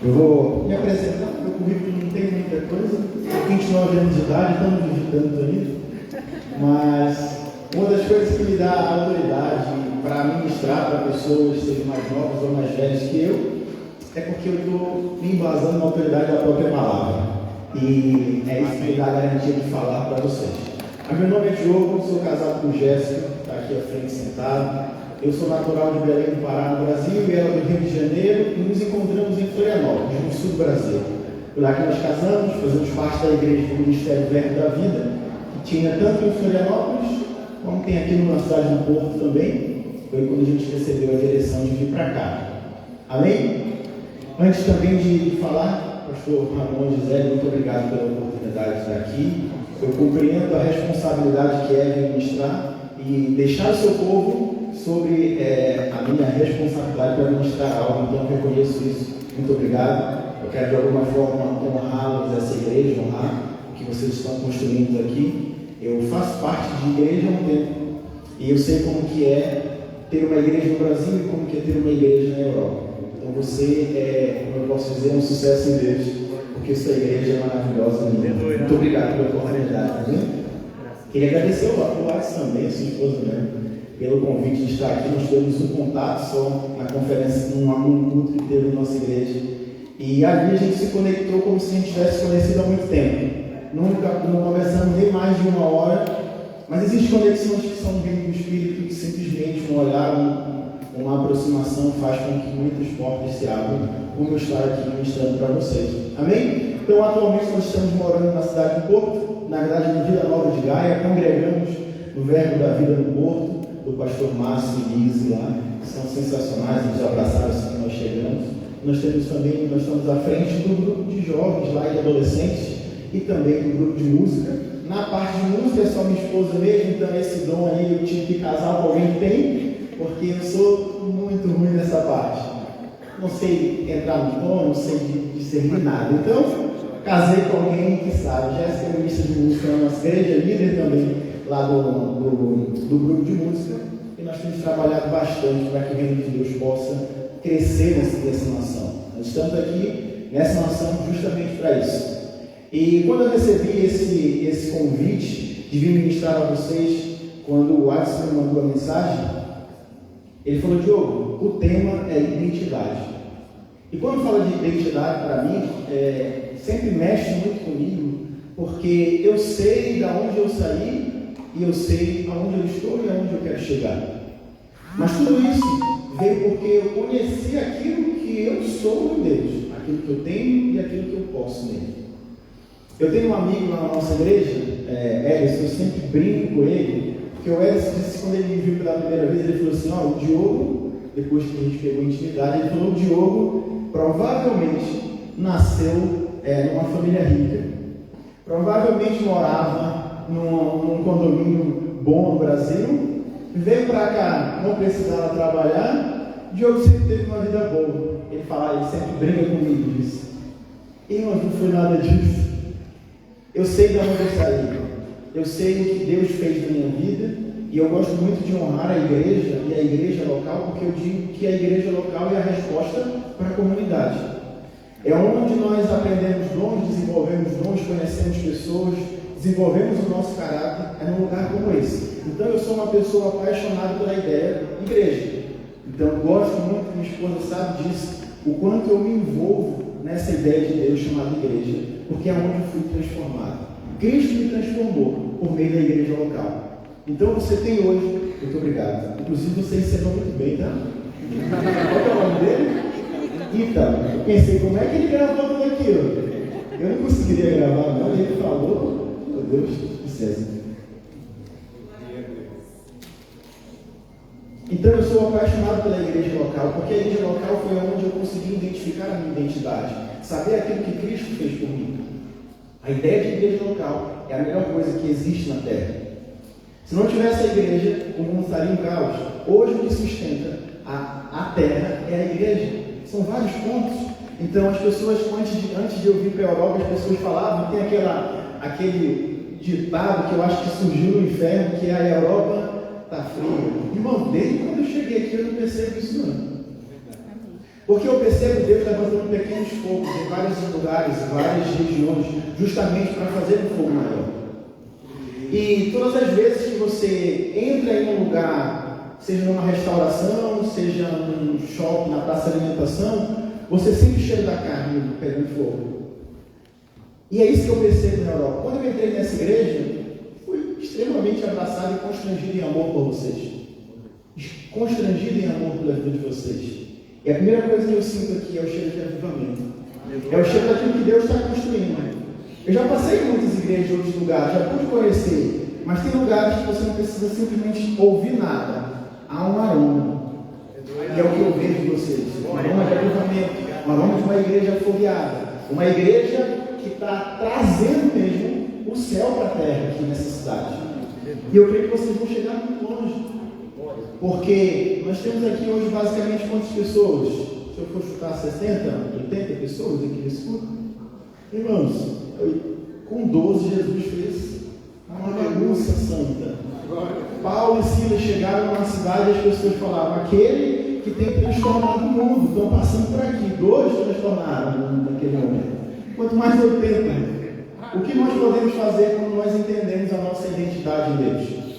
Eu vou me apresentar, meu currículo não tem muita coisa, 29 anos de idade, estamos digitando ainda, mas uma das coisas que me dá autoridade para ministrar para pessoas, sejam mais novas ou mais velhas que eu, é porque eu estou me embasando na autoridade da própria palavra. E é isso que me dá a garantia de falar para vocês. Meu nome é Diogo, sou casado com Jéssica, está aqui à frente sentado. Eu sou natural de Belém do Pará, no Brasil, e ela do Rio de Janeiro, e nos encontramos em Florianópolis, no sul do Brasil. Por lá que nós casamos, fazemos parte da igreja do Ministério Verbo da Vida, que tinha tanto em Florianópolis, como tem aqui na cidade do Porto também. Foi quando a gente recebeu a direção de vir para cá. Amém? Antes também de falar, pastor Ramon Gisele, muito obrigado pela oportunidade de estar aqui. Eu compreendo a responsabilidade que é ministrar e deixar o seu povo sobre a minha responsabilidade para ministrar algo, então eu reconheço isso. Muito obrigado. Eu quero de alguma forma honrá-los, essa igreja, honrar o que vocês estão construindo aqui. Eu faço parte de igreja há um tempo e eu sei como que é ter uma igreja no Brasil e como que é ter uma igreja na Europa. Então você como eu posso dizer, um sucesso em Deus, porque sua igreja é maravilhosa. Muito obrigado pela oportunidade. Queria agradecer ao Alex também, sua esposa, pelo convite de estar aqui. Nós tivemos um contato só na conferência, num culto que teve na nossa igreja. E ali a gente se conectou como se a gente tivesse conhecido há muito tempo. Não conversamos nem mais de uma hora, mas existem conexões que são vindo do Espírito, que simplesmente um olhar, uma aproximação faz com que muitas portas se abram, como eu estou aqui ministrando para vocês. Amém? Então, atualmente nós estamos morando na cidade do Porto, na verdade, no Vila Nova de Gaia, congregamos no Verbo da Vida no Porto, do pastor Márcio e Lise lá, que são sensacionais, eles abraçaram assim que nós chegamos. Nós estamos à frente do grupo de jovens lá e adolescentes e também do grupo de música. Na parte de música é só minha esposa mesmo, então esse dom aí eu tinha que casar com alguém que tem, porque eu sou muito ruim nessa parte. Não sei entrar no tom, não sei discernir nada. Então, casei com alguém que sabe. Jéssica é ministra de música na nossa igreja, líder também lá do grupo de música. E nós temos trabalhado bastante para que o reino de Deus possa crescer nessa nação. Nós estamos aqui nessa nação justamente para isso. E quando eu recebi esse convite de vir ministrar a vocês, quando o Alisson me mandou a mensagem, ele falou: Diogo, o tema é identidade. E quando fala de identidade, para mim, sempre mexe muito comigo, porque eu sei de onde eu saí e eu sei aonde eu estou e aonde eu quero chegar. Mas tudo isso veio porque eu conheci aquilo que eu sou em Deus, aquilo que eu tenho e aquilo que eu posso nele. Eu tenho um amigo lá na nossa igreja, Edson, eu sempre brinco com ele, porque o Edson disse, quando ele me viu pela primeira vez, ele falou assim: o Diogo, depois que a gente pegou intimidade, ele falou: o Diogo provavelmente nasceu numa família rica, provavelmente morava num condomínio bom no Brasil, veio para cá, não precisava trabalhar. O Diogo sempre teve uma vida boa. Ele sempre brinca comigo disso. E não foi nada disso. Eu sei de onde eu saí, eu sei o que Deus fez na minha vida, e eu gosto muito de honrar a igreja e a igreja local, porque eu digo que a igreja local é a resposta para a comunidade. É onde nós aprendemos dons, desenvolvemos dons, conhecemos pessoas, desenvolvemos o nosso caráter, num lugar como esse. Então eu sou uma pessoa apaixonada pela ideia de igreja. Então eu gosto muito, minha esposa sabe disso, o quanto eu me envolvo nessa ideia de Deus chamada igreja, porque é onde eu fui transformado. Cristo me transformou por meio da igreja local. Então você tem hoje, muito obrigado. Inclusive você ensinou muito bem, tá? Qual é o nome dele? Então, eu pensei, como é que ele gravou tudo aquilo? Eu não conseguiria gravar, não. Ele falou, meu Deus do céu. Então eu sou apaixonado pela igreja local, porque a igreja local foi onde eu consegui identificar a minha identidade, saber aquilo que Cristo fez por mim. A ideia de igreja local é a melhor coisa que existe na terra. Se não tivesse a igreja, o mundo estaria em caos. Hoje o que sustenta a terra é a igreja. São vários pontos. Então as pessoas, antes de eu vir para a Europa, as pessoas falavam, tem aquele ditado que eu acho que surgiu no inferno, que a Europa está fria. Irmão, desde quando eu cheguei aqui eu não percebo isso não. Porque eu percebo Deus levantando pequenos fogos em vários lugares, em várias regiões, justamente para fazer um fogo maior. E todas as vezes que você entra em um lugar, seja numa restauração, seja num shopping, na praça de alimentação, você sempre cheira da carne pegando fogo. E é isso que eu percebo na Europa. Quando eu entrei nessa igreja, fui extremamente abraçado e constrangido em amor por vocês. Constrangido em amor pela vida de vocês. E a primeira coisa que eu sinto aqui é o cheiro de avivamento. É o cheiro daquilo que Deus está construindo. Eu já passei em muitas igrejas em outros lugares, já pude conhecer, mas tem lugares que você não precisa simplesmente ouvir nada. Há um aroma. E é o que eu vejo de vocês. Um aroma de avivamento, um aroma de uma igreja afogueada. Uma igreja que está trazendo mesmo o céu para a terra aqui nessa cidade. E eu creio que vocês vão chegar muito longe. Porque nós temos aqui hoje basicamente quantas pessoas? Se eu for chutar 60, 80 pessoas aqui nesse culto? Irmãos, com 12 Jesus fez uma bagunça santa. Paulo e Silas chegaram numa cidade e as pessoas falavam: aquele que tem transformado o mundo, estão passando por aqui. 2 transformaram o mundo naquele momento. Quanto mais 80. O que nós podemos fazer quando nós entendemos a nossa identidade em Deus?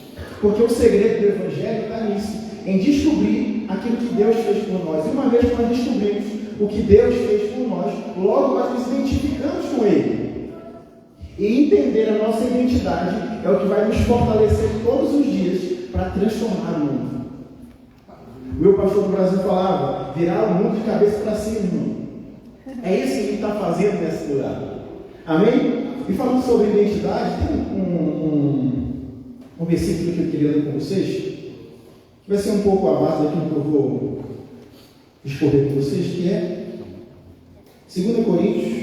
Porque o segredo do Evangelho está nisso, em descobrir aquilo que Deus fez por nós. E uma vez que nós descobrimos o que Deus fez por nós, logo nós nos identificamos com Ele. E entender a nossa identidade é o que vai nos fortalecer todos os dias para transformar o mundo. O meu pastor do Brasil falava: virar o mundo de cabeça para cima, irmão. É isso que ele está fazendo nesse lugar. Amém? E falando sobre identidade, tem um versículo que eu queria ler com vocês, que vai ser um pouco a base daquilo que eu vou discorrer com vocês, que é 2 Coríntios,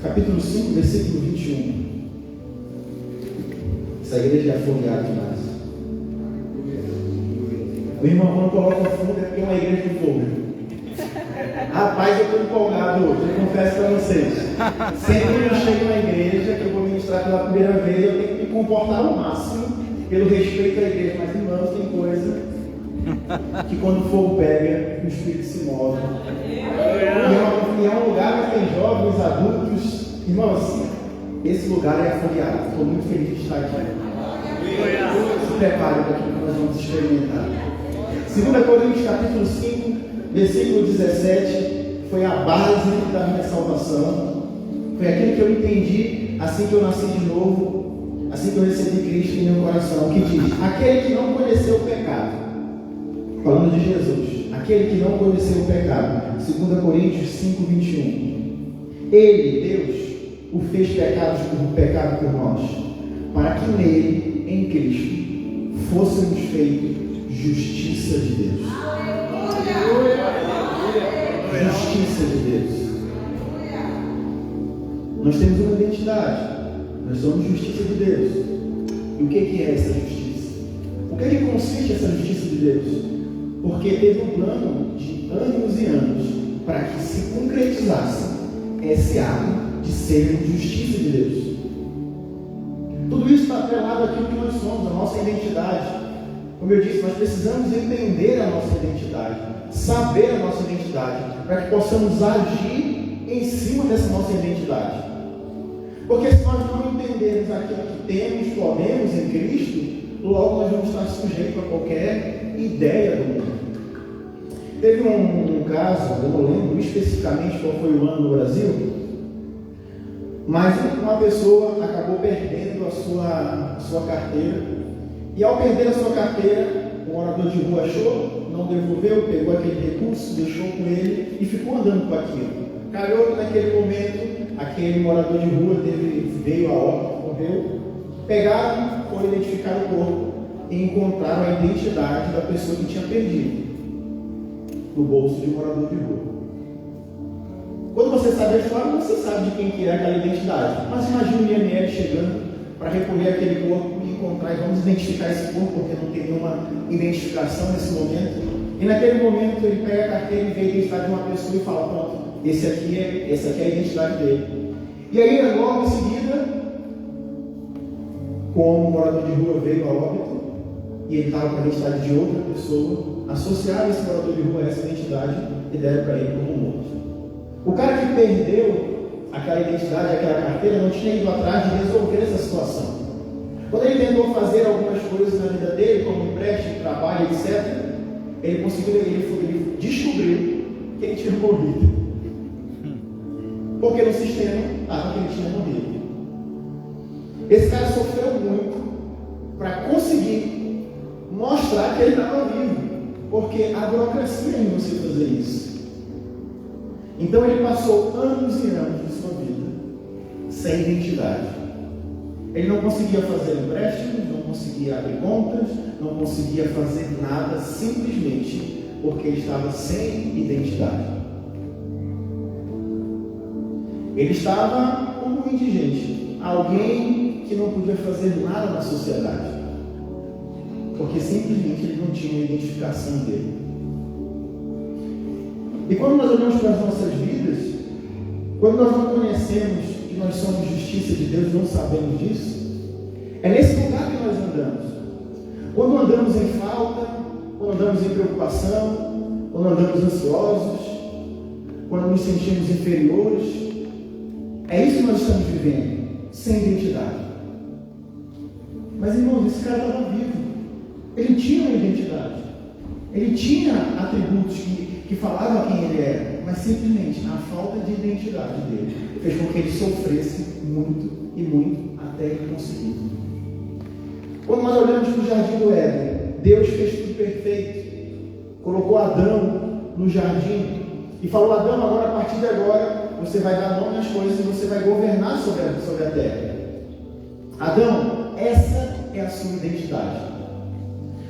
capítulo 5, versículo 21. Essa igreja é afogueada demais. O irmão, quando coloca fogo, é porque é uma igreja de fogo. Rapaz, eu estou empolgado hoje, eu confesso para vocês. Sempre que eu chego na igreja, que eu vou ministrar pela primeira vez, eu tenho que me comportar ao máximo, pelo respeito à igreja. Mas, irmãos, tem coisa que quando o fogo pega, o espírito se move. E é um lugar que tem jovens, adultos. Irmãos, esse lugar é afogueado. Estou muito feliz de estar aqui. Se prepare para aquilo que nós vamos experimentar. 2 Coríntios capítulo 5, versículo 17, foi a base da minha salvação. Foi aquilo que eu entendi assim que eu nasci de novo, assim que eu recebi Cristo em meu coração, que diz: aquele que não conheceu o pecado, falando de Jesus, aquele que não conheceu o pecado, 2 Coríntios 5, 21, Ele, Deus, o fez pecado por nós, para que nele, em Cristo, fôssemos feitos justiça de Deus. Justiça de Deus. Nós temos uma identidade. Nós somos justiça de Deus. E o que é essa justiça? O que consiste essa justiça de Deus? Porque teve um plano de anos e anos para que se concretizasse esse ato de ser justiça de Deus. Tudo isso está atrelado àquilo que nós somos, a nossa identidade. Como eu disse, nós precisamos entender a nossa identidade, saber a nossa identidade, para que possamos agir em cima dessa nossa identidade. Porque se nós não entendermos aquilo que temos, podemos em Cristo, logo nós vamos estar sujeitos a qualquer ideia do mundo. Teve um caso, eu não lembro especificamente qual foi o ano no Brasil, mas uma pessoa acabou perdendo a sua carteira. E ao perder a sua carteira, o morador de rua achou, não devolveu, pegou aquele recurso, deixou com ele e ficou andando com aquilo. Calhou que naquele momento, aquele morador de rua veio a óbito, morreu. Pegaram, foram identificar o corpo e encontraram a identidade da pessoa que tinha perdido no bolso de um morador de rua. Quando você sabe a história, você sabe de quem que é aquela identidade. Mas imagine o IML chegando para recolher aquele corpo e encontrar, e vamos identificar esse corpo, porque não tem nenhuma identificação nesse momento. E naquele momento ele pega a carteira e vê a identidade de uma pessoa e fala: pronto, essa aqui é a identidade dele. E aí logo em seguida como um morador de rua veio a óbito e ele estava com a identidade de outra pessoa, associaram esse morador de rua a essa identidade e deram para ele como morto. O cara que perdeu aquela identidade, aquela carteira, não tinha ido atrás de resolver essa situação. Quando ele tentou fazer algumas coisas na vida dele, como empréstimo, trabalho, etc., ele descobriu que ele tinha morrido. Porque no sistema estava que ele tinha morrido. Esse cara sofreu muito para conseguir mostrar que ele estava vivo, porque a burocracia em você fazer isso. Então ele passou anos e anos de sua vida sem identidade. Ele não conseguia fazer empréstimos, não conseguia abrir contas, não conseguia fazer nada, simplesmente porque ele estava sem identidade. Ele estava como um indigente, alguém que não podia fazer nada na sociedade, porque simplesmente ele não tinha a identificação dele. E quando nós olhamos para as nossas vidas, quando nós não conhecemos que nós somos justiça de Deus, não sabemos disso, é nesse lugar que nós andamos. Quando andamos em falta, quando andamos em preocupação, quando andamos ansiosos, quando nos sentimos inferiores, é isso que nós estamos vivendo, sem identidade. Mas, irmãos, esse cara estava vivo. Ele tinha uma identidade. Ele tinha atributos que falavam quem ele era, mas simplesmente a falta de identidade dele fez com que ele sofresse muito e muito até ele conseguir. Quando nós olhamos para o jardim do Éden, Deus fez tudo perfeito, colocou Adão no jardim e falou: Adão, agora, a partir de agora, você vai dar nome às coisas e você vai governar sobre a terra. Adão, essa é a sua identidade.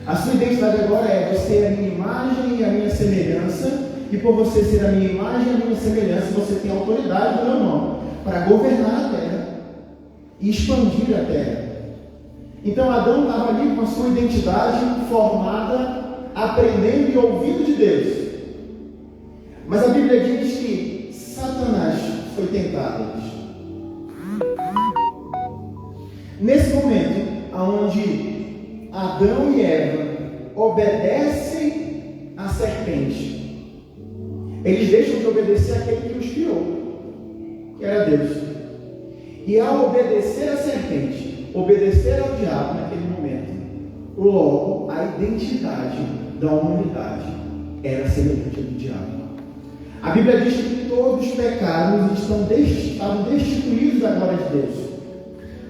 A sua identidade agora é: você é a minha imagem e a minha semelhança, e por você ser a minha imagem e a minha semelhança, você tem autoridade no meu nome para governar a terra e expandir a terra. Então Adão estava ali com a sua identidade formada, aprendendo e ouvindo de Deus. Mas a Bíblia diz que Satanás foi tentado. Nesse momento, onde Adão e Eva obedecem à serpente, eles deixam de obedecer àquele que os criou, que era Deus. E ao obedecer à serpente, obedecer ao diabo naquele momento, logo a identidade da humanidade era semelhante à do diabo. A Bíblia diz que todos pecaram e estavam destituídos da glória de Deus,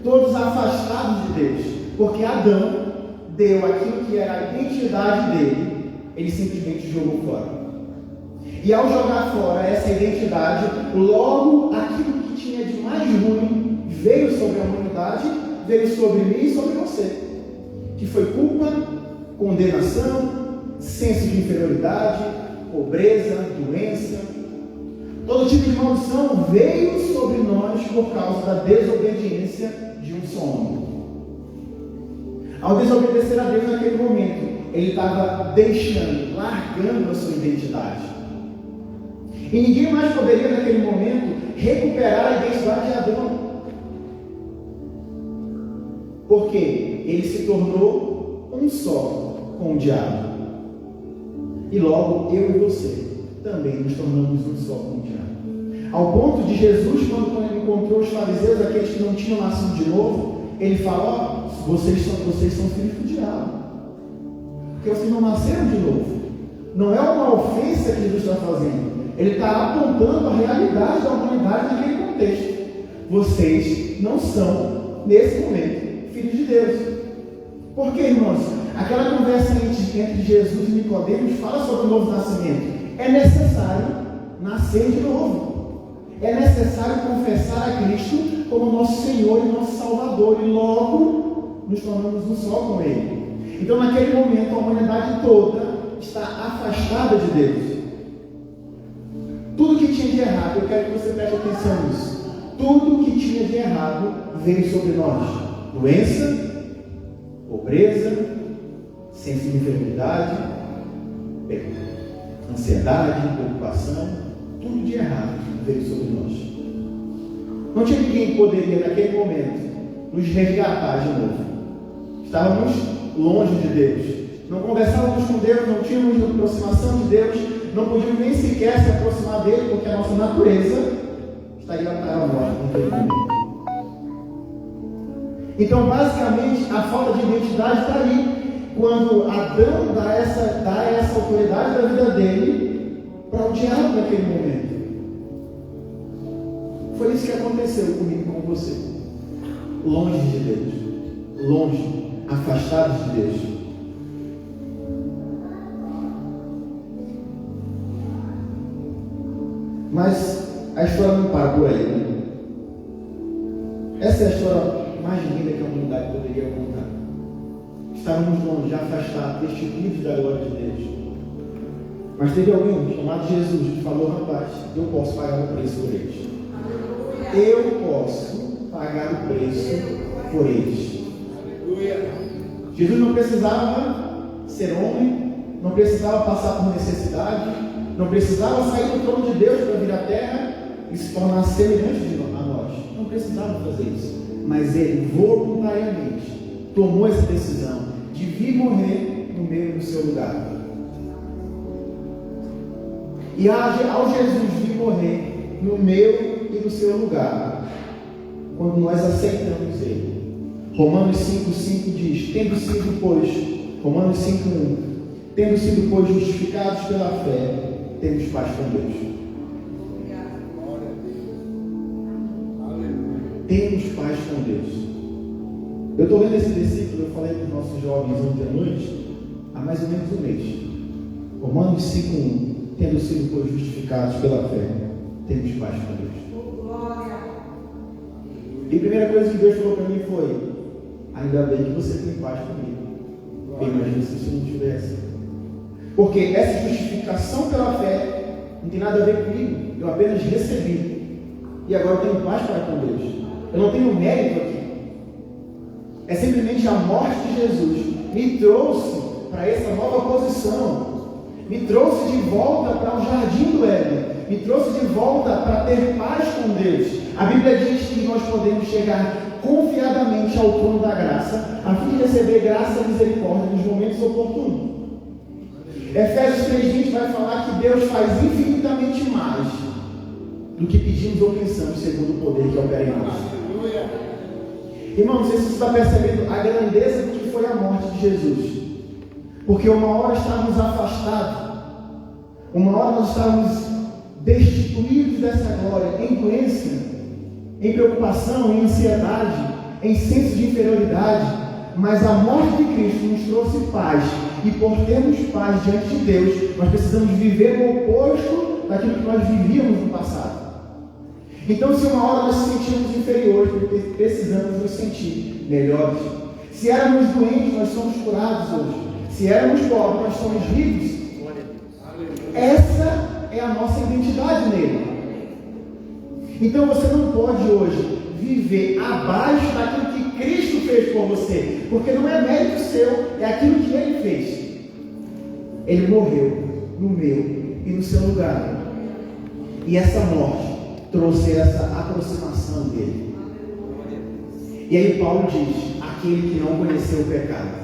todos afastados de Deus, porque Adão deu aquilo que era a identidade dele, ele simplesmente jogou fora. E ao jogar fora essa identidade, logo aquilo que tinha de mais ruim veio sobre a humanidade, veio sobre mim e sobre você, que foi culpa, condenação, senso de inferioridade, pobreza, doença. Todo tipo de maldição veio sobre nós por causa da desobediência de um só homem. Ao desobedecer a Deus naquele momento, ele estava largando a sua identidade. E ninguém mais poderia naquele momento recuperar a identidade de Adão. Porque ele se tornou um só com o diabo. E logo eu e você também nos tornamos um só com o diabo. Ao ponto de Jesus, quando ele encontrou os fariseus, aqueles que não tinham nascido de novo, ele fala: ó, vocês são filhos do diabo, porque vocês não nasceram de novo. Não é uma ofensa que Jesus está fazendo, ele está apontando a realidade da humanidade naquele contexto. Vocês não são, nesse momento, filhos de Deus. Por quê, irmãos? Aquela conversa entre Jesus e Nicodemos fala sobre o novo nascimento. É necessário nascer de novo. É necessário confessar a Cristo como nosso Senhor e nosso Salvador, e logo nos tornamos um só com Ele. Então, naquele momento, a humanidade toda está afastada de Deus. Tudo que tinha de errado, eu quero que você preste atenção nisso. Tudo que tinha de errado veio sobre nós: doença, pobreza, senso de enfermidade, ansiedade, preocupação, tudo de errado veio sobre nós. Não tinha ninguém que poderia, naquele momento, nos resgatar de novo. Estávamos longe de Deus, não conversávamos com Deus, não tínhamos aproximação de Deus, não podíamos nem sequer se aproximar dele, porque a nossa natureza estaria para morte naquele momento. Então, basicamente, a falta de identidade está ali, quando Adão dá essa autoridade da vida dele para o diabo naquele momento. Foi isso que aconteceu comigo e com você. Longe de Deus, longe, afastados de Deus. Mas a história não para por aí, né? Essa é a história mais linda que a humanidade poderia contar. Estávamos longe, afastados, destituídos da glória de Deus. Mas teve alguém chamado Jesus que falou: rapaz, eu posso pagar o preço por eles. Eu posso pagar o preço por eles. Jesus não precisava ser homem, não precisava passar por necessidade, não precisava sair do trono de Deus para vir à terra e se tornar semelhante a nós. Não precisava fazer isso. Mas ele voluntariamente tomou essa decisão de vir morrer no meio do seu lugar. E ao Jesus vir morrer no meu e no seu lugar, quando nós aceitamos ele, Romanos 5,5 diz: tendo sido, pois, justificados pela fé, temos paz com Deus. Temos paz com Deus. Eu estou lendo esse versículo, eu falei para os nossos jovens ontem à noite, há mais ou menos um mês. Romanos 5,1: tendo sido, pois, justificados pela fé, temos paz com Deus. E a primeira coisa que Deus falou para mim foi: ainda bem que você tem paz comigo. Eu imagino se isso não tivesse. Porque essa justificação pela fé não tem nada a ver comigo. Eu apenas recebi. E agora eu tenho paz para com Deus. Eu não tenho mérito aqui. É simplesmente a morte de Jesus me trouxe para essa nova posição. Me trouxe de volta para o jardim do Éden. Me trouxe de volta para ter paz com Deus. A Bíblia diz que nós podemos chegar confiadamente ao trono da graça, a fim de receber graça e misericórdia nos momentos oportunos. Efésios 3,20 vai falar que Deus faz infinitamente mais do que pedimos ou pensamos, segundo o poder que opera em nós. Irmão, não sei se você está percebendo a grandeza do que foi a morte de Jesus. Porque uma hora estávamos afastados, uma hora nós estávamos destituídos dessa glória, em doença, em preocupação, em ansiedade, em senso de inferioridade. Mas a morte de Cristo nos trouxe paz. E por termos paz diante de Deus, nós precisamos viver o oposto daquilo que nós vivíamos no passado. Então, se uma hora nós nos sentimos inferiores, precisamos nos sentir melhores. Se éramos doentes, nós somos curados hoje. Se éramos pobres, nós somos ricos. Essa é a nossa identidade nele. Então você não pode hoje viver abaixo daquilo que Cristo fez por você, porque não é mérito seu, é aquilo que Ele fez. Ele morreu no meu e no seu lugar. E essa morte trouxe essa aproximação dele. E aí Paulo diz: aquele que não conheceu o pecado,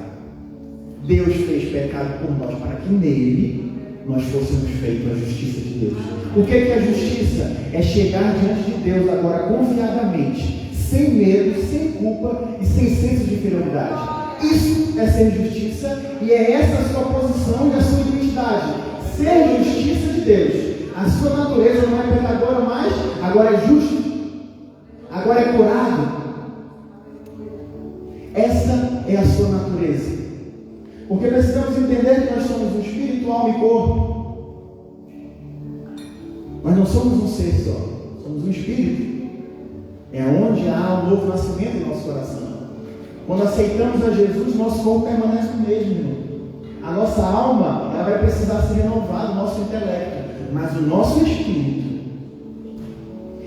Deus fez pecado por nós, para que nele nós fôssemos feitos a justiça de Deus. O que é a justiça? É chegar diante de Deus agora confiadamente, sem medo, sem culpa e sem senso de inferioridade. Isso é ser justiça, e é essa a sua posição e a sua identidade. Ser justiça de Deus. A sua natureza não é pecadora mais, agora é justo, agora é curado. Essa é a sua natureza. Porque precisamos entender que nós somos um espírito, alma e corpo. Mas não somos um ser só, somos um espírito. É onde há um novo nascimento em nosso coração. Quando aceitamos a Jesus, nosso corpo permanece o mesmo, irmão. A nossa alma, ela vai precisar ser renovada, o nosso intelecto. Mas o nosso espírito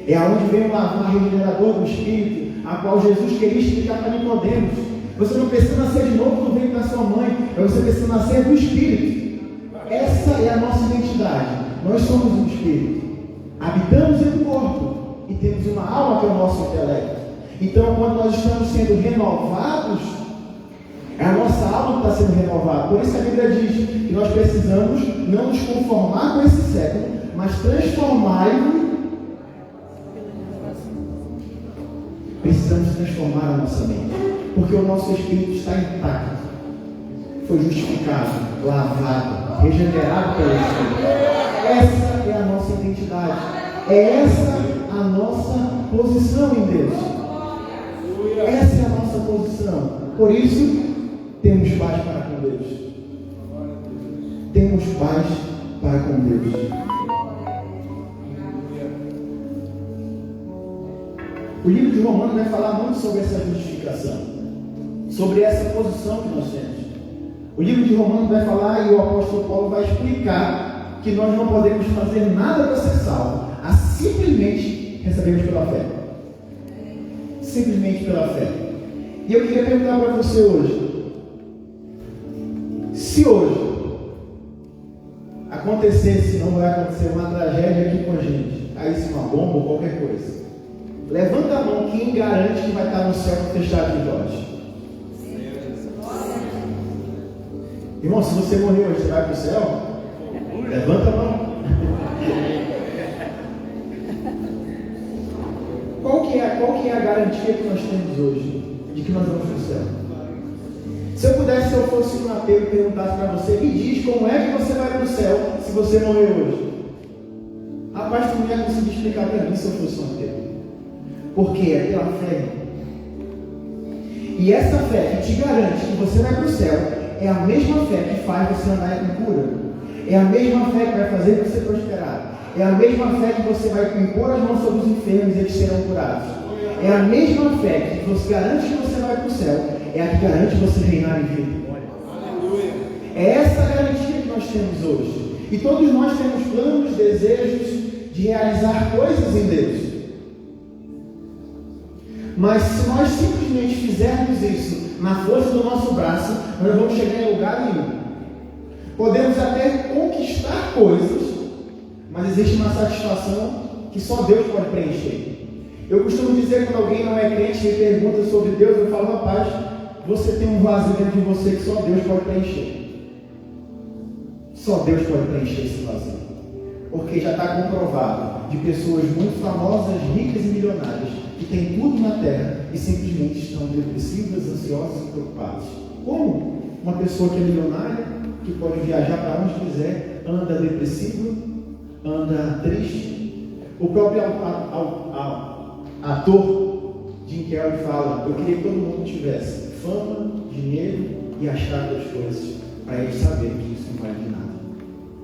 é aonde vem o lavar regenerador do espírito, a qual Jesus queria explicar para Nicodemos. Você não precisa nascer de novo no ventre da sua mãe, mas você precisa nascer do espírito. Essa é a nossa identidade. Nós somos um espírito. Habitamos em um corpo e temos uma alma que é o nosso intelecto. Então, quando nós estamos sendo renovados, a nossa alma está sendo renovada. Por isso a Bíblia diz que nós precisamos não nos conformar com esse século, mas transformar-lo. Precisamos transformar a nossa mente, porque o nosso espírito está intacto, foi justificado, lavado, regenerado pelo Espírito. Essa é a nossa identidade, é essa a nossa posição em Deus. Essa é a nossa posição. Por isso, temos paz para com Deus. Temos paz para com Deus. O livro de Romanos vai falar muito sobre essa justificação, sobre essa posição que nós temos. O livro de Romanos vai falar, e o apóstolo Paulo vai explicar, que nós não podemos fazer nada para ser salvo, a simplesmente recebemos pela fé. Simplesmente pela fé. E eu queria perguntar para você hoje: se hoje acontecesse, não vai acontecer, uma tragédia aqui com a gente, caísse uma bomba ou qualquer coisa, levanta a mão quem garante que vai estar no céu com fechado de olhos. Irmão, se você morrer hoje, você vai para o céu? Levanta a mão. Qual que é a garantia que nós temos hoje de que nós vamos para o céu? Se eu pudesse, se eu fosse um ateu e perguntasse para você, me diz como é que você vai para o céu se você morrer hoje. Rapaz, tu não ia conseguir explicar para mim se eu fosse um ateu. Porque é pela fé. E essa fé que te garante que você vai para o céu é a mesma fé que faz você andar com cura. É a mesma fé que vai fazer você prosperar. É a mesma fé que você vai impor as mãos sobre os enfermos e eles serão curados. É a mesma fé que você garante que você vai para o céu. É a que garante você reinar em vida. É essa a garantia que nós temos hoje. E todos nós temos planos, desejos de realizar coisas em Deus. Mas se nós simplesmente fizermos isso na força do nosso braço, nós não vamos chegar em lugar nenhum. Podemos até conquistar coisas, mas existe uma satisfação que só Deus pode preencher. Eu costumo dizer, quando alguém não é crente e pergunta sobre Deus, eu falo: rapaz, você tem um vazio dentro de você que só Deus pode preencher. Só Deus pode preencher esse vazio. Porque já está comprovado de pessoas muito famosas, ricas e milionárias, que têm tudo na terra e simplesmente estão depressivas, ansiosas e preocupadas. Como? Uma pessoa que é milionária, que pode viajar para onde quiser, anda depressiva, anda triste. O próprio ator Jim Carrey fala: eu queria que todo mundo tivesse fama, dinheiro e achar das coisas, para eles saberem que isso não vale de nada.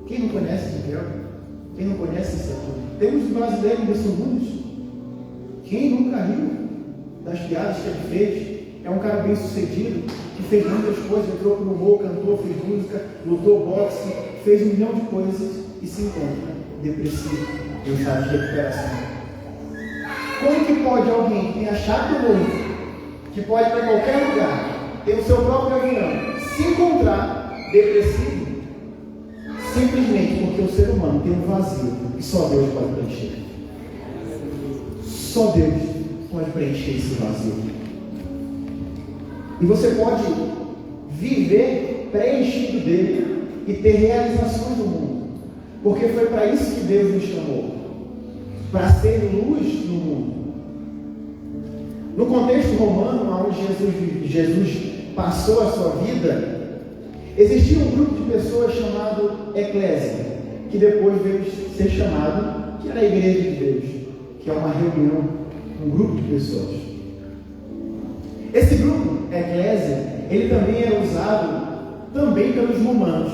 Quem não conhece Jim Carrey? Quem não conhece esse ator? Temos brasileiros desse mundo. Quem nunca riu das piadas que ele fez? É um cara bem sucedido, que fez muitas coisas, entrou pro humor, cantou, fez música, lutou boxe, fez 1 milhão de coisas e se encontra depressivo, em estado de recuperação. Como que pode alguém que tem a chave do mundo, que pode ir para qualquer lugar, ter o seu próprio avião, se encontrar depressivo? Simplesmente porque o ser humano tem um vazio que só Deus pode preencher. Só Deus pode preencher esse vazio. E você pode viver preenchido dele e ter realizações no mundo. Porque foi para isso que Deus nos chamou. Para ser luz no mundo. No contexto romano, onde Jesus passou a sua vida, existia um grupo de pessoas chamado Eclésia, que depois veio ser chamado, que era a Igreja de Deus, que é uma reunião, um grupo de pessoas. Esse grupo, Eclésia, ele também era usado também pelos romanos.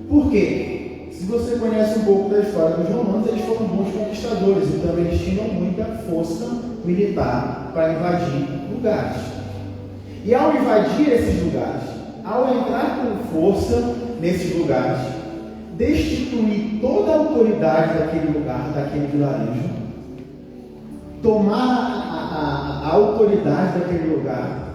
Por quê? Se você conhece um pouco da história dos romanos, eles foram bons conquistadores, então eles tinham muita força militar para invadir lugares. E ao invadir esses lugares, ao entrar com força nesses lugares, destituir toda a autoridade daquele lugar, daquele vilarejo, tomar a autoridade daquele lugar,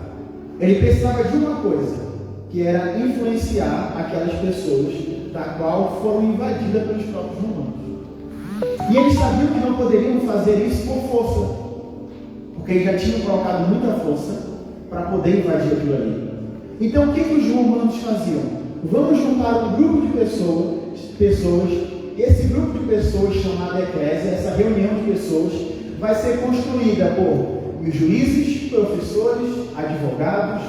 ele precisava de uma coisa, que era influenciar aquelas pessoas da qual foram invadidas pelos próprios romanos. E eles sabiam que não poderiam fazer isso por força, porque eles já tinham colocado muita força para poder invadir aquilo ali. Então o que os romanos faziam? Vamos juntar um grupo de pessoas, esse grupo de pessoas chamado eclésia, essa reunião de pessoas, vai ser construída por juízes, professores, advogados,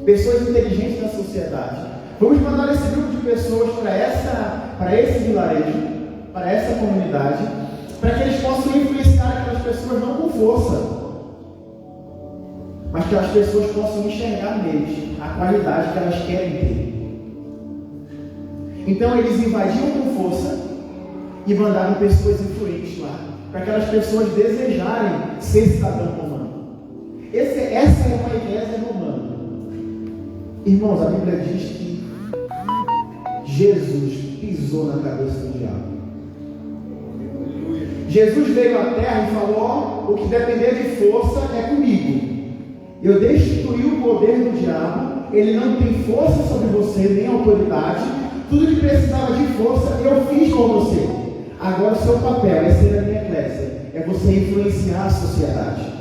pessoas inteligentes da sociedade. Vamos mandar esse grupo de pessoas para esse vilarejo, para essa comunidade, para que eles possam influenciar aquelas pessoas não com força, mas que as pessoas possam enxergar neles a qualidade que elas querem ter. Então eles invadiam com força e mandavam pessoas influentes lá, para aquelas pessoas desejarem ser cidadão romano. Essa é uma igreja romana. Irmãos, a Bíblia diz que Jesus pisou na cabeça do diabo. Jesus veio à terra e falou: o que depender de força é comigo. Eu destituí o poder do diabo, ele não tem força sobre você, nem autoridade. Tudo que precisava de força, eu fiz com você. Agora o seu papel é ser a minha eclésia, é você influenciar a sociedade.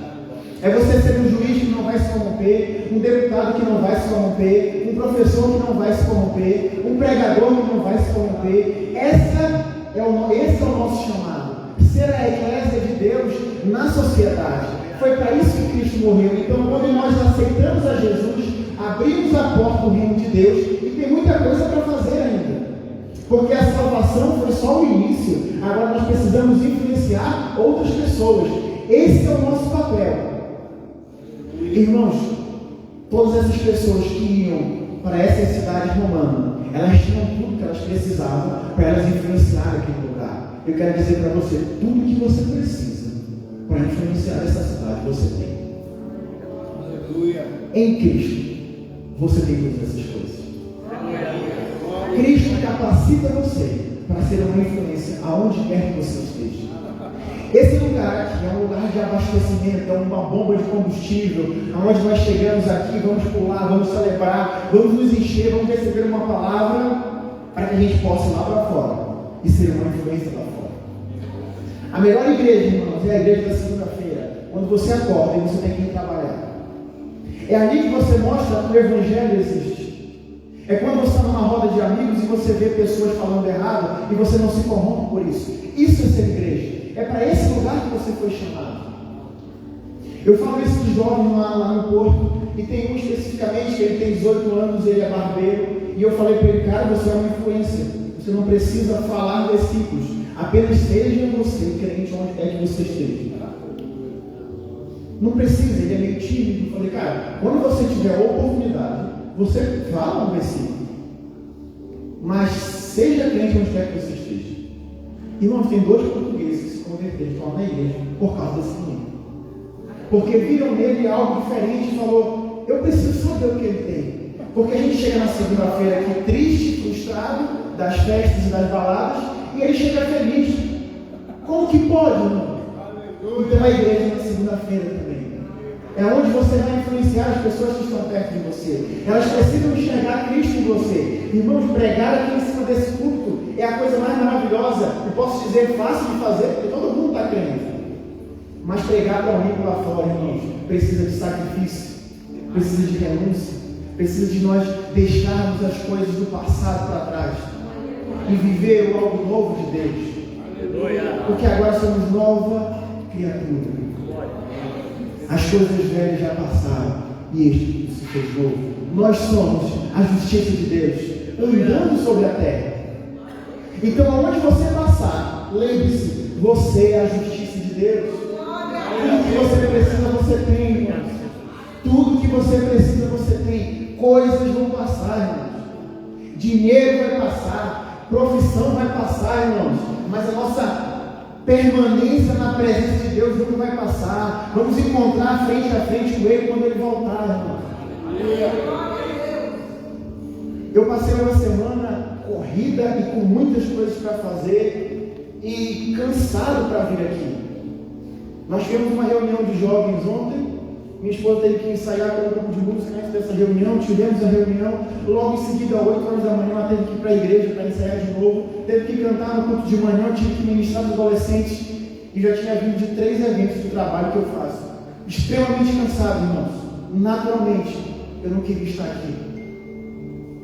É você ser um juiz que não vai se corromper, um deputado que não vai se corromper, um professor que não vai se corromper, um pregador que não vai se corromper. Esse é o nosso chamado. Ser a eclésia de Deus na sociedade. Foi para isso que Cristo morreu. Então, quando nós aceitamos a Jesus, abrimos a porta do reino de Deus, e tem muita coisa para fazer ainda. Porque a salvação foi só o início. Agora nós precisamos influenciar outras pessoas. Esse é o nosso papel. Irmãos, todas essas pessoas que iam para essa cidade romana, elas tinham tudo que elas precisavam para elas influenciar aquele lugar. Eu quero dizer para você, tudo que você precisa para influenciar essa cidade, você tem. Aleluia. Em Cristo, você tem todas essas coisas. Aleluia. Cristo capacita você para ser uma influência aonde quer que você esteja. Esse lugar aqui é um lugar de abastecimento, é uma bomba de combustível, aonde nós chegamos aqui, vamos pular, vamos celebrar, vamos nos encher, vamos receber uma palavra para que a gente possa ir lá para fora e ser uma influência lá fora. A melhor igreja, irmãos, é a igreja da segunda-feira, quando você acorda e você tem que ir trabalhar. É ali que você mostra que o evangelho existe. É quando você está numa roda de amigos e você vê pessoas falando errado e você não se corrompe por isso. Isso é ser igreja. É para esse lugar que você foi chamado. Eu falo isso dos jovens lá no Porto, e tem um especificamente que ele tem 18 anos, ele é barbeiro, e eu falei para ele: cara, você é uma influência, você não precisa falar versículos, apenas seja você crente onde quer que você esteja. Não precisa, ele é meio tímido. Eu falei: cara, quando você tiver a oportunidade, você fala um versículo, mas seja crente onde quer que você esteja. Irmãos, tem 2 portugueses que se converteram, estão na igreja por causa desse menino, porque viram nele algo diferente e falou: eu preciso saber o que ele tem. Porque a gente chega na segunda-feira aqui triste, frustrado das festas e das baladas, e ele chega feliz. Como que pode, irmão? Então a igreja na segunda-feira também é onde você vai influenciar as pessoas que estão perto de você. Elas precisam enxergar Cristo em você. Irmãos, pregar aqui em cima desse culto é a coisa mais maravilhosa. Eu posso dizer fácil de fazer, porque todo mundo está crendo. Mas pregar para o rico lá fora, irmãos, precisa de sacrifício, precisa de renúncia, precisa de nós deixarmos as coisas do passado para trás e viver algo novo de Deus. Porque agora somos nova criatura. As coisas velhas já passaram e este se fez novo. Nós somos a justiça de Deus, andando sobre a terra. Então, aonde você passar, lembre-se, você é a justiça de Deus. Tudo que você precisa, você tem, irmãos. Tudo que você precisa, você tem. Coisas vão passar, irmãos. Dinheiro vai passar, profissão vai passar, irmãos. Mas a nossa permanência na presença de Deus nunca vai passar. Vamos encontrar frente a frente com Ele quando Ele voltar, irmão. Eu passei uma semana corrida e com muitas coisas para fazer e cansado para vir aqui. Nós tivemos uma reunião de jovens ontem. Minha esposa teve que ensaiar com um grupo de música antes dessa reunião. Tivemos a reunião, logo em seguida, às 8 horas da manhã, ela teve que ir para a igreja para ensaiar de novo. Teve que cantar no culto de manhã, tive que ministrar aos adolescentes. e já tinha vindo de 3 eventos de trabalho que eu faço. Extremamente cansado, irmãos. Naturalmente, eu não queria estar aqui.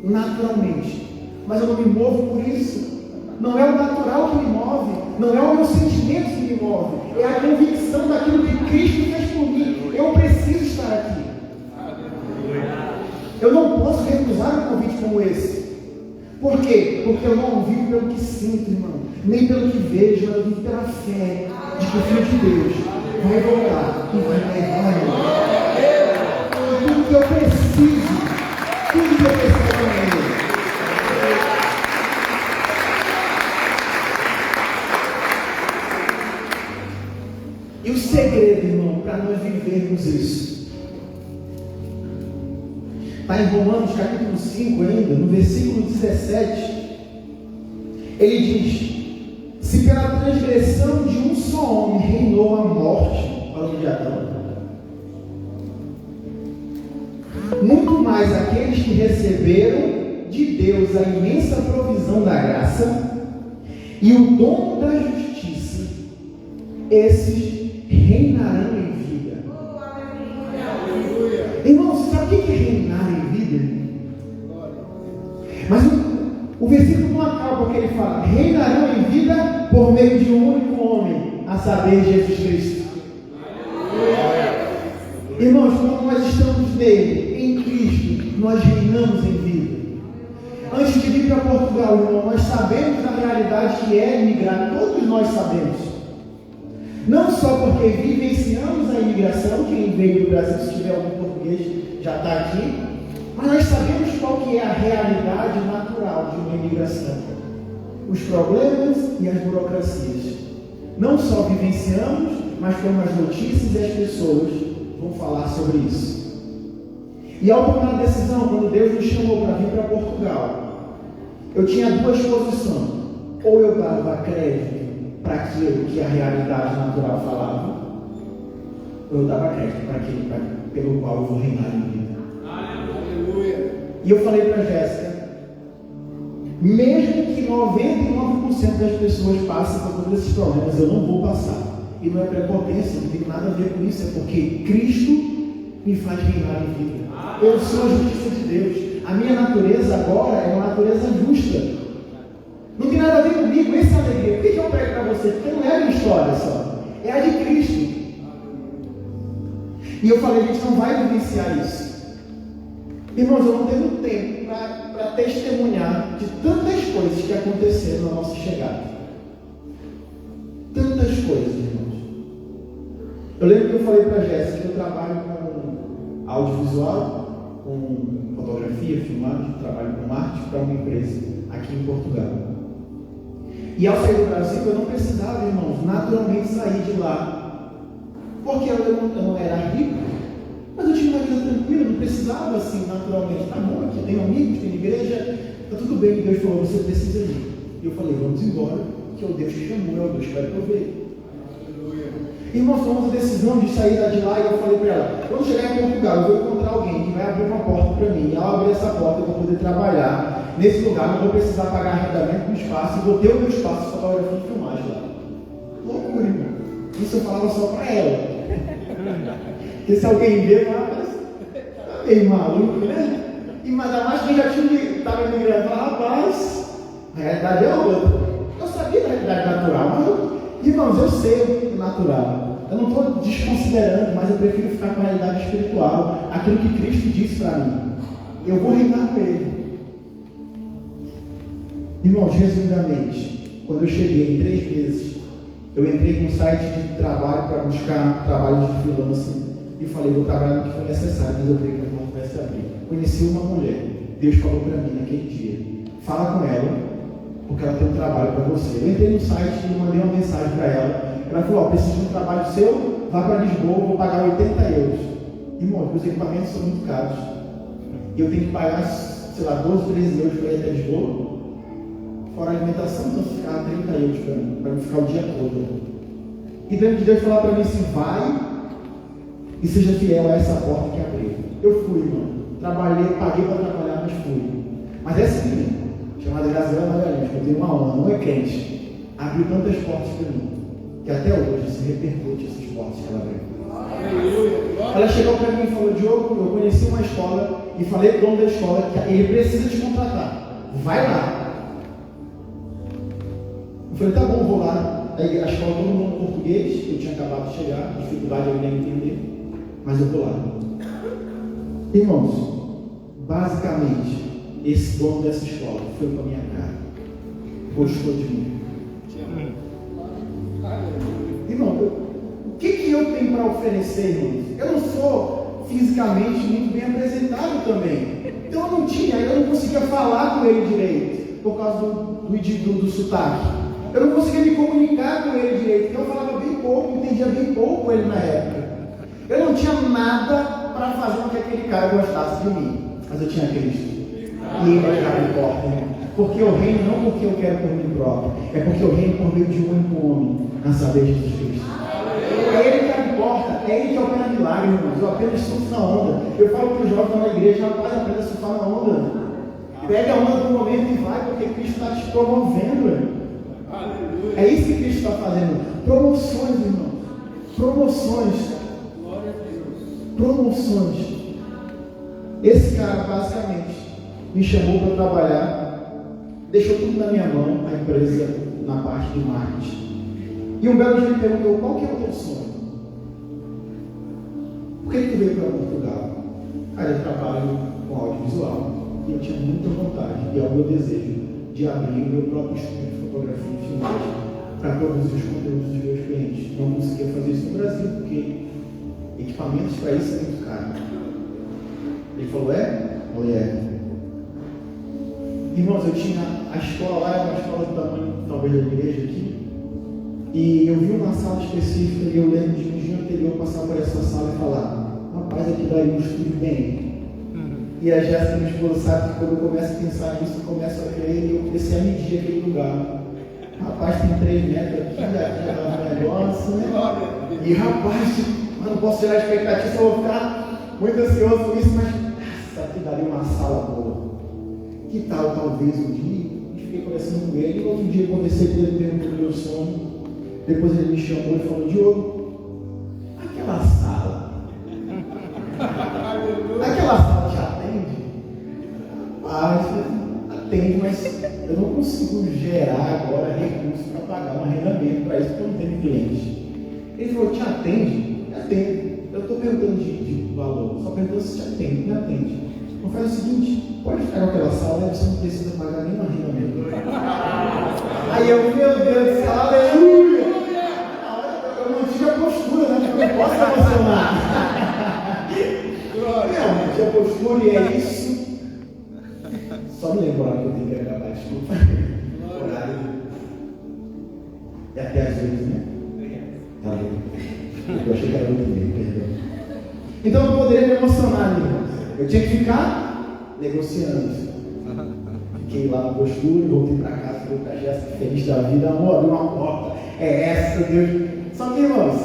Naturalmente. Mas eu não me movo por isso. Não é o natural que me move. Não é o meu sentimento que me move. É a convicção daquilo que Cristo fez por mim. Eu preciso estar aqui. Eu não posso recusar um convite como esse. Por quê? Porque eu não vivo pelo que sinto, irmão. Nem pelo que vejo, mas eu vivo pela fé de que o Filho de Deus vai voltar e vai me levar. Tudo que eu preciso é Ele. E o segredo, irmão, para nós vivermos isso, está em Romanos capítulo 5 ainda, no versículo 17, ele diz: se pela transgressão de um só homem reinou a morte, falando de Adão, muito mais aqueles que receberam de Deus a imensa provisão da graça e o dom da justiça, esses reinarão em vida. Irmãos, sabe o que é reinar em vida? Mas o versículo não acaba porque ele fala: reinarão em vida por meio de um único homem, a saber, Jesus Cristo. Irmãos, quando nós estamos nele, em Cristo, nós reinamos em vida. Antes de vir para Portugal, irmão, nós sabemos a realidade que é imigrar, todos nós sabemos. Não só porque vivenciamos a imigração, quem veio do Brasil, se tiver algum português, já está aqui, mas nós sabemos qual que é a realidade natural de uma imigração. Os problemas e as burocracias. Não só vivenciamos, mas como as notícias e as pessoas vão falar sobre isso. E ao tomar a decisão, quando Deus nos chamou para vir para Portugal, eu tinha 2 posições. Ou eu dava crédito para aquilo que a realidade natural falava, ou eu dava crédito para aquilo pelo qual eu vou reinar em vida. Aleluia. E eu falei para a Jéssica: mesmo que 99% das pessoas passem por todos esses problemas, eu não vou passar. E não é prepotência, não tem nada a ver com isso, é porque Cristo me faz reinar em vida. Eu sou a justiça de Deus. A minha natureza agora é uma natureza justa. Não tem nada a ver comigo, essa é a alegria. Por que eu prego para você? Porque não é a minha história só, é a de Cristo. E eu falei: a gente não vai vivenciar isso. Irmãos, eu não tenho tempo para testemunhar de tantas coisas que aconteceram na nossa chegada. Tantas coisas, irmãos. Eu lembro que eu falei para a Jéssica que eu trabalho com audiovisual, com fotografia, filmagem, trabalho com marketing para uma empresa aqui em Portugal. E ao sair do Brasil, eu não precisava, irmãos, naturalmente sair de lá, porque eu não era rico, mas eu tinha uma vida tranquila, não precisava assim, naturalmente. Tá bom, aqui tem amigos, tem igreja, tá tudo bem. Deus falou: você precisa ir. E eu falei: vamos embora, que é o Deus que chamou, é o Deus que vai prover. Irmãos, tomamos a decisão de sair de lá, e eu falei para ela: quando chegar em Portugal, eu vou encontrar alguém que vai abrir uma porta para mim, e ao abrir essa porta eu vou poder trabalhar nesse lugar, não vou precisar pagar arrendamento no espaço, e vou ter o meu espaço de fotografia e filmagem lá. Loucura, irmão. Isso eu falava só para ela. Porque se alguém ver, fala: tá meio maluco, né? E ainda mais quem já estava migrando, fala: rapaz, a realidade é outra. Eu sabia da realidade natural, mas irmãos, eu sei o natural. Eu não estou desconsiderando, mas eu prefiro ficar com a realidade espiritual, aquilo que Cristo disse para mim. Eu vou reinar com Ele. Irmãos, resumidamente, quando eu cheguei em 3 meses, eu entrei num site de trabalho para buscar trabalho de freelancer e falei: vou trabalhar no que for necessário, mas eu creio que a porta vai se abrir. Conheci uma mulher, Deus falou para mim naquele dia: fala com ela, porque ela tem um trabalho para você. Eu entrei no site e mandei uma mensagem para ela. Ela falou: preciso de um trabalho seu, vá para Lisboa, vou pagar 80 euros. Irmão, os equipamentos são muito caros. E eu tenho que pagar, sei lá, 12, 13 euros para ir até Lisboa. Fora a alimentação, então ficar 30 euros para mim ficar o dia todo. E dentro de Deus falar para mim assim: vai e seja fiel a essa porta que abriu. Eu fui, irmão. Trabalhei, paguei para trabalhar, mas fui. Mas essa menina, chamada Graziela Magalhães, que eu tenho uma honra, não é crente, abriu tantas portas para mim. que até hoje se repercute esses portos que ela abriu. Ela chegou para mim e falou: Diogo, eu conheci uma escola e falei para o dono da escola que ele precisa te contratar. Vai lá. Eu falei: tá bom, vou lá. Aí a escola todo mundo português, eu tinha acabado de chegar, dificuldade eu nem entender, mas eu vou lá. Irmãos, basicamente, esse dono dessa escola foi com a minha cara, gostou de mim. Irmão, o que eu tenho para oferecer, irmãos? Eu não sou fisicamente muito bem apresentado também. Então eu não conseguia falar com ele direito, por causa do sotaque. Eu não conseguia me comunicar com ele direito, então eu falava bem pouco, entendia bem pouco com ele na época. Eu não tinha nada para fazer com que aquele cara gostasse de mim, mas eu tinha Cristo. E ele é que abre porta, irmão. Porque eu reino não porque eu quero por mim próprio, é porque eu reino por meio de um único homem, a saber, Jesus Cristo. É ele que abre porta, é ele que opera milagre, irmãos. Eu apenas surfo na onda. Eu falo para os jovens na igreja: rapaz, aprenda a surfar na onda. Pega a onda do momento e vai, porque Cristo está te promovendo, irmão. É isso que Cristo está fazendo. Promoções, irmão. Promoções. Promoções. Esse cara, basicamente, me chamou para trabalhar, deixou tudo na minha mão, a empresa na parte de marketing. E um belo dia ele perguntou: qual que é o teu sonho? Por que tu veio para Portugal? Cara, eu trabalho com audiovisual e eu tinha muita vontade, e é o meu desejo, de abrir o meu próprio estúdio de fotografia e filmagem para produzir os conteúdos dos meus clientes. Não conseguia fazer isso no Brasil, porque equipamentos para isso é muito caro. Ele falou: é? Irmãos, eu tinha a escola lá, era uma escola do tamanho talvez da igreja aqui, e eu vi uma sala específica e eu lembro de um dia anterior passar por essa sala e falar: rapaz, aqui daí um estúdio bem. E a Jéssica, minha esposa, sabe que quando eu começo a pensar nisso, eu começo a crer e eu comecei a medir aquele lugar. Rapaz, tem 3 metros aqui é um negócio, né? E rapaz, eu não posso tirar a expectativa, eu vou ficar muito ansioso com isso, mas isso aqui daria uma sala boa. Que tal, talvez, um dia? Eu fiquei conversando com ele, e outro dia eu conversei com ele, perguntei o meu sonho. Depois ele me chamou e falou: Diogo, aquela sala te atende? Atende, mas eu não consigo gerar agora recursos para pagar um arrendamento para isso, porque eu não tenho cliente. Ele falou: te atende? Atende. Eu estou perguntando de valor, só perguntando se te atende, me atende. Então faz o seguinte: pode ficar naquela sala e você não precisa pagar nenhum arrendamento. Aí eu: meu Deus do céu, aleluia! Eu não tive a postura, né? Porque eu não posso emocionar. Realmente, a postura e é isso. Só me lembrar que eu tenho que acabar, desculpa. Horário. É até às 8, né? Tá bom. Eu achei que era 8 mesmo, perdão. Então eu poderia me emocionar, irmãos. Eu tinha que ficar negociando. Fiquei lá na postura, voltei para casa, fui para a Jéssica, feliz da vida, amor, abriu uma porta. É essa, Deus. Só que, irmãos,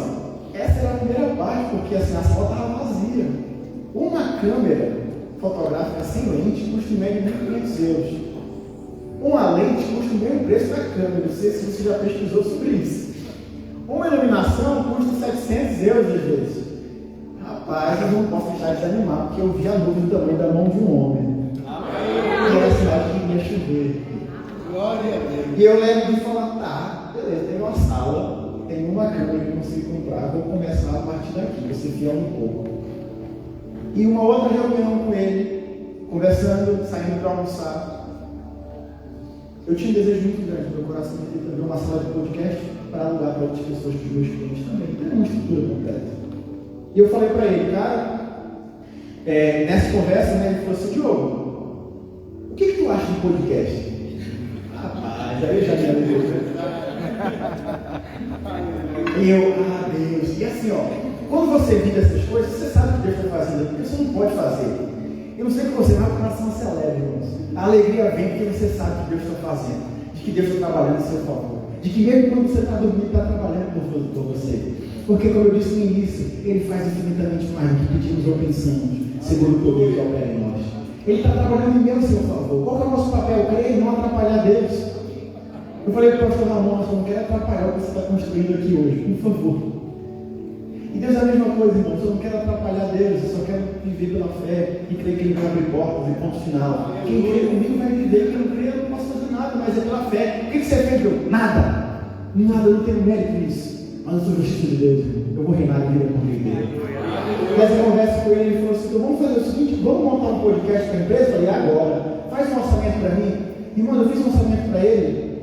essa era a primeira parte, porque assim, a sala estava vazia. Uma câmera fotográfica sem lente custa em média €1.500. Uma lente custa o mesmo preço da câmera. Não sei se você já pesquisou sobre isso. Uma iluminação custa €700 às vezes. Rapaz, eu não posso deixar de desanimar, porque eu vi a nuvem do tamanho da mão de um homem. E era sinal de que ia chover. Glória a Deus. E eu lembro de falar: tá, beleza, tem uma sala, tem uma câmera que eu consigo comprar, vou começar a partir daqui, vou ser fiel um pouco. E uma outra reunião com ele, conversando, saindo para almoçar. Eu tinha um desejo muito grande no meu coração de ter também uma sala de podcast para alugar para outras pessoas, para os meus clientes também. Tem uma estrutura completa. E eu falei para ele: cara, nessa conversa, né, ele falou assim: Diogo, o que tu acha de podcast? Rapaz, aí eu já me alegrei. E eu: Deus. E assim, quando você vive essas coisas, você sabe o que Deus está fazendo, porque você não pode fazer. Eu não sei o que você vai, o coração acelera, irmãos. A alegria vem porque você sabe o que Deus está fazendo, de que Deus está trabalhando a seu favor, de que mesmo quando você está dormindo, está trabalhando por você. Porque, como eu disse no início, Ele faz infinitamente mais do que pedimos ou pensamos, segundo o poder que opera em nós. Ele está trabalhando em meu seu favor. Qual é o nosso papel? Crer e não atrapalhar Deus. Eu falei para o pastor Ramon, eu não quero atrapalhar o que você está construindo aqui hoje, por favor. E Deus é a mesma coisa, irmãos. Eu não quero atrapalhar Deus, eu só quero viver pela fé e crer que Ele vai abrir portas e ponto final. Quem crê comigo vai viver, quem não crê eu não posso fazer nada, mas é pela fé. O que você fez, meu? Nada. Nada, eu não tenho mérito nisso. Mas eu sou justiça de Deus, irmão. Eu vou reinar a vida por Ele. Nessa conversa com ele, ele falou assim: então vamos fazer o seguinte, vamos montar um podcast para a empresa? Eu falei, agora. Faz um orçamento para mim. Irmão, eu fiz um orçamento para ele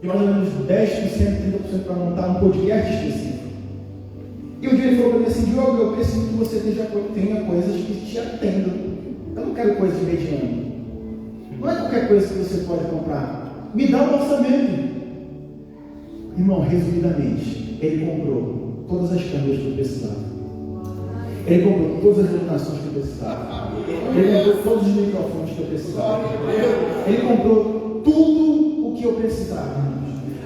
de mais ou menos 10%, 30% para montar um podcast específico. E um dia ele falou para mim assim: Diogo, eu preciso que você tenha coisas que te atendam. Eu não quero coisa de mediano. Não é qualquer coisa que você pode comprar. Me dá um orçamento. Irmão, resumidamente, ele comprou todas as câmeras que eu precisava. Ele comprou todas as iluminações que eu precisava. Ele comprou todos os microfones que eu precisava. Ele comprou tudo o que eu precisava, irmãos.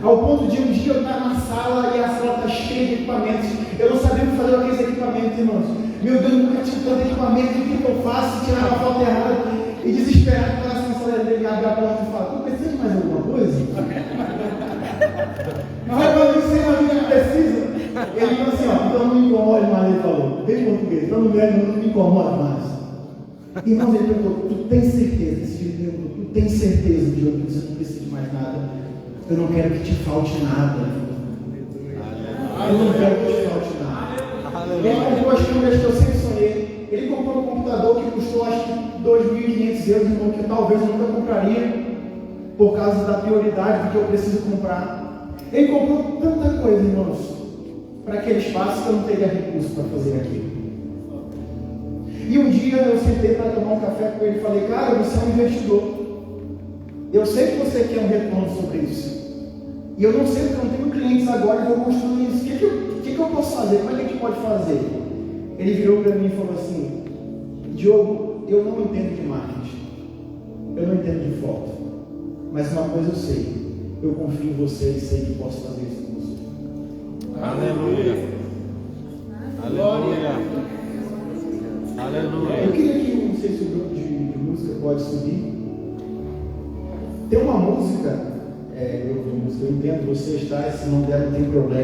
Ao ponto de um dia eu estar na sala e a sala está cheia de equipamentos. Eu não sabia o que fazer com aqueles equipamentos, irmãos. Meu Deus, nunca tive tanto equipamento. O que eu faço? Tirar uma foto errada e desesperado para na sala dele, abre a porta e fala: tu precisa de mais alguma coisa? Mas quando eu sei uma vida que precisa, ele falou assim: ó, então não me incomode mais. Ele falou, bem português, então não me incomoda mais. Irmãos, ele perguntou: tu tem certeza? Esse filho perguntou: tu tem certeza, Diogo, que você não precisa de mais nada? Eu não quero que te falte nada. Eu não quero que te falte nada. Ele comprou as câmeras que eu sempre sonhei. Ele comprou um computador que custou acho que 2.500 euros, irmão, que talvez eu nunca compraria por causa da prioridade do que eu preciso comprar. Ele comprou tanta coisa, irmãos, para aquele espaço que eu não teria recurso para fazer aquilo. E um dia eu sentei para tomar um café com ele e falei: cara, você é um investidor. Eu sei que você quer um retorno sobre isso. E eu não sei porque eu não tenho clientes agora e vou construir isso. O que eu posso fazer? Como é que a gente pode fazer? Ele virou para mim e falou assim: Diogo, eu não entendo de marketing. Eu não entendo de foto. Mas uma coisa eu sei. Eu confio em você e sei que posso fazer isso com você. Aleluia. Aleluia. Aleluia. Eu queria que, não sei se o grupo de música pode subir. Tem uma música, eu entendo vocês, tá? Se não der, não tem problema.